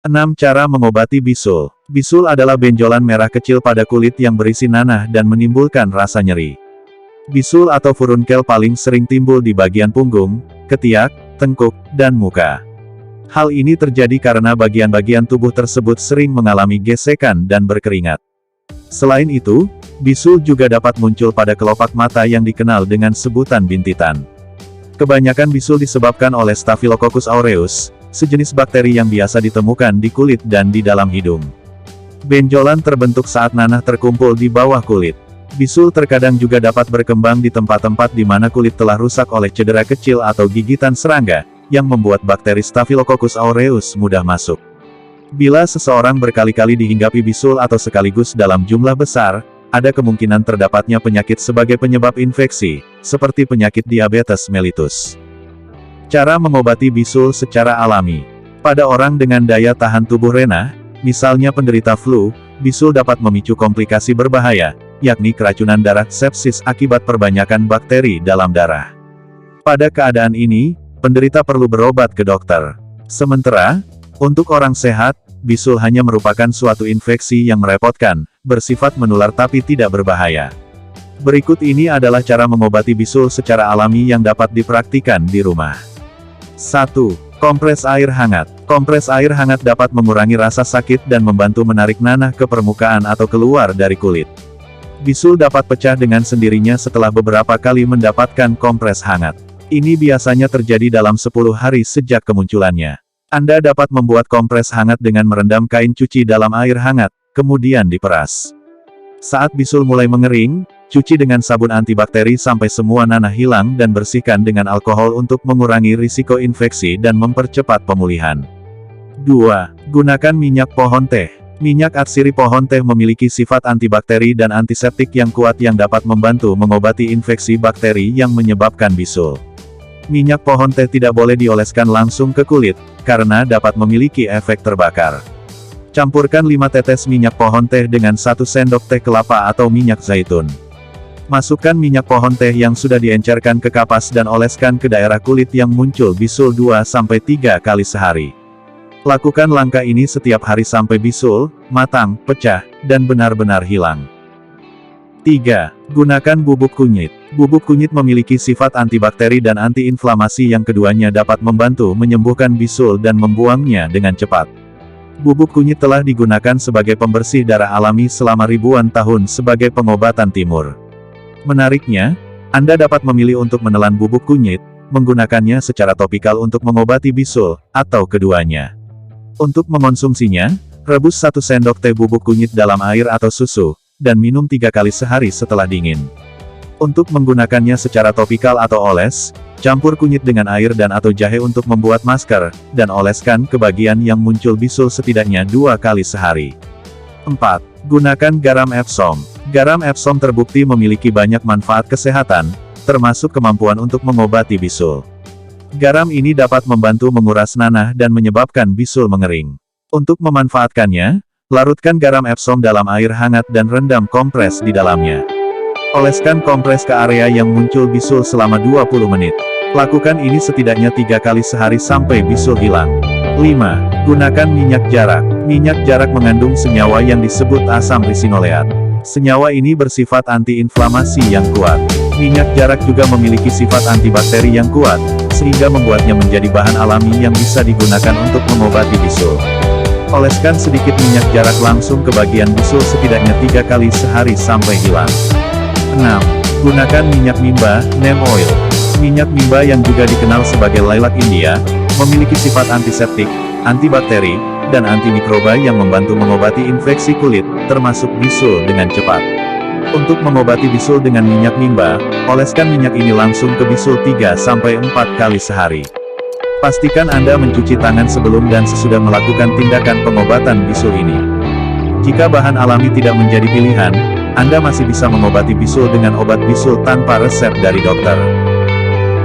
6 Cara mengobati bisul. Bisul adalah benjolan merah kecil pada kulit yang berisi nanah dan menimbulkan rasa nyeri. Bisul atau furunkel paling sering timbul di bagian punggung, ketiak, tengkuk, dan muka. Hal ini terjadi karena bagian-bagian tubuh tersebut sering mengalami gesekan dan berkeringat. Selain itu, bisul juga dapat muncul pada kelopak mata yang dikenal dengan sebutan bintitan. Kebanyakan bisul disebabkan oleh Staphylococcus aureus, sejenis bakteri yang biasa ditemukan di kulit dan di dalam hidung. Benjolan terbentuk saat nanah terkumpul di bawah kulit. Bisul terkadang juga dapat berkembang di tempat-tempat di mana kulit telah rusak oleh cedera kecil atau gigitan serangga, yang membuat bakteri Staphylococcus aureus mudah masuk. Bila seseorang berkali-kali dihinggapi bisul atau sekaligus dalam jumlah besar, ada kemungkinan terdapatnya penyakit sebagai penyebab infeksi, seperti penyakit diabetes mellitus. Cara mengobati bisul secara alami. Pada orang dengan daya tahan tubuh rendah, misalnya penderita flu, bisul dapat memicu komplikasi berbahaya, yakni keracunan darah sepsis akibat perbanyakan bakteri dalam darah. Pada keadaan ini, penderita perlu berobat ke dokter. Sementara, untuk orang sehat, bisul hanya merupakan suatu infeksi yang merepotkan, bersifat menular tapi tidak berbahaya. Berikut ini adalah cara mengobati bisul secara alami yang dapat dipraktikkan di rumah. 1. Kompres air hangat. Kompres air hangat dapat mengurangi rasa sakit dan membantu menarik nanah ke permukaan atau keluar dari kulit. Bisul dapat pecah dengan sendirinya setelah beberapa kali mendapatkan kompres hangat. Ini biasanya terjadi dalam 10 hari sejak kemunculannya. Anda dapat membuat kompres hangat dengan merendam kain cuci dalam air hangat, kemudian diperas. Saat bisul mulai mengering, cuci dengan sabun antibakteri sampai semua nanah hilang dan bersihkan dengan alkohol untuk mengurangi risiko infeksi dan mempercepat pemulihan. 2. Gunakan minyak pohon teh. Minyak atsiri pohon teh memiliki sifat antibakteri dan antiseptik yang kuat yang dapat membantu mengobati infeksi bakteri yang menyebabkan bisul. Minyak pohon teh tidak boleh dioleskan langsung ke kulit, karena dapat memiliki efek terbakar. Campurkan 5 tetes minyak pohon teh dengan 1 sendok teh kelapa atau minyak zaitun. Masukkan minyak pohon teh yang sudah diencerkan ke kapas dan oleskan ke daerah kulit yang muncul bisul 2-3 kali sehari. Lakukan langkah ini setiap hari sampai bisul, matang, pecah, dan benar-benar hilang. 3. Gunakan bubuk kunyit. Bubuk kunyit memiliki sifat antibakteri dan antiinflamasi yang keduanya dapat membantu menyembuhkan bisul dan membuangnya dengan cepat. Bubuk kunyit telah digunakan sebagai pembersih darah alami selama ribuan tahun sebagai pengobatan timur. Menariknya, Anda dapat memilih untuk menelan bubuk kunyit, menggunakannya secara topikal untuk mengobati bisul, atau keduanya. Untuk mengonsumsinya, rebus 1 sendok teh bubuk kunyit dalam air atau susu, dan minum 3 kali sehari setelah dingin. Untuk menggunakannya secara topikal atau oles, campur kunyit dengan air dan atau jahe untuk membuat masker, dan oleskan ke bagian yang muncul bisul setidaknya 2 kali sehari. 4. Gunakan garam Epsom. Garam Epsom terbukti memiliki banyak manfaat kesehatan, termasuk kemampuan untuk mengobati bisul. Garam ini dapat membantu menguras nanah dan menyebabkan bisul mengering. Untuk memanfaatkannya, larutkan garam Epsom dalam air hangat dan rendam kompres di dalamnya. Oleskan kompres ke area yang muncul bisul selama 20 menit. Lakukan ini setidaknya 3 kali sehari sampai bisul hilang. 5. Gunakan minyak jarak. Minyak jarak mengandung senyawa yang disebut asam risinoleat. Senyawa ini bersifat antiinflamasi yang kuat. Minyak jarak juga memiliki sifat antibakteri yang kuat, sehingga membuatnya menjadi bahan alami yang bisa digunakan untuk mengobati bisul. Oleskan sedikit minyak jarak langsung ke bagian bisul setidaknya 3 kali sehari sampai hilang. 6. Gunakan minyak mimba, neem oil. Minyak mimba yang juga dikenal sebagai lilac India, memiliki sifat antiseptik, antibakteri, dan antimikroba yang membantu mengobati infeksi kulit, termasuk bisul dengan cepat. Untuk mengobati bisul dengan minyak mimba, oleskan minyak ini langsung ke bisul 3-4 kali sehari. Pastikan Anda mencuci tangan sebelum dan sesudah melakukan tindakan pengobatan bisul ini. Jika bahan alami tidak menjadi pilihan, Anda masih bisa mengobati bisul dengan obat bisul tanpa resep dari dokter.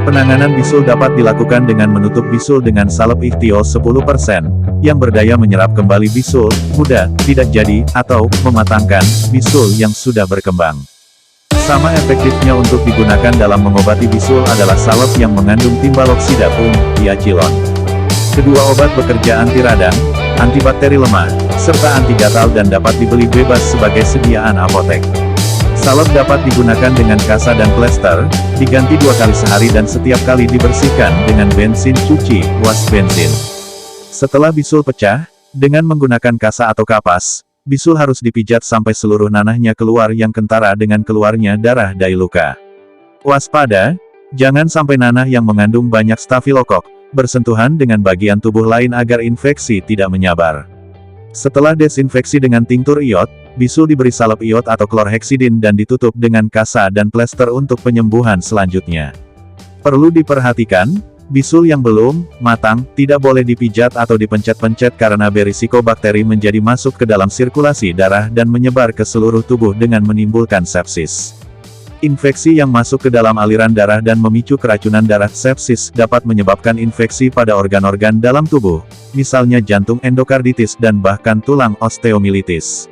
Penanganan bisul dapat dilakukan dengan menutup bisul dengan salep ikhtiol 10%, yang berdaya menyerap kembali bisul muda, tidak jadi, atau mematangkan bisul yang sudah berkembang. Sama efektifnya untuk digunakan dalam mengobati bisul adalah salep yang mengandung timbaloxida diacilon. Kedua obat bekerja anti radang, antibakteri lemah, serta anti gatal dan dapat dibeli bebas sebagai sediaan apotek. Salep dapat digunakan dengan kasa dan plester, diganti 2 kali sehari dan setiap kali dibersihkan dengan bensin cuci, wash bensin. Setelah bisul pecah, dengan menggunakan kasa atau kapas, bisul harus dipijat sampai seluruh nanahnya keluar yang kentara dengan keluarnya darah dari luka. Waspada, jangan sampai nanah yang mengandung banyak stafilokok bersentuhan dengan bagian tubuh lain agar infeksi tidak menyabar. Setelah desinfeksi dengan tinktur iod, bisul diberi salep iod atau klorheksidin dan ditutup dengan kasa dan plester untuk penyembuhan selanjutnya. Perlu diperhatikan, bisul yang belum matang tidak boleh dipijat atau dipencet-pencet karena berisiko bakteri menjadi masuk ke dalam sirkulasi darah dan menyebar ke seluruh tubuh dengan menimbulkan sepsis. Infeksi yang masuk ke dalam aliran darah dan memicu keracunan darah sepsis dapat menyebabkan infeksi pada organ-organ dalam tubuh, misalnya jantung endokarditis dan bahkan tulang osteomilitis.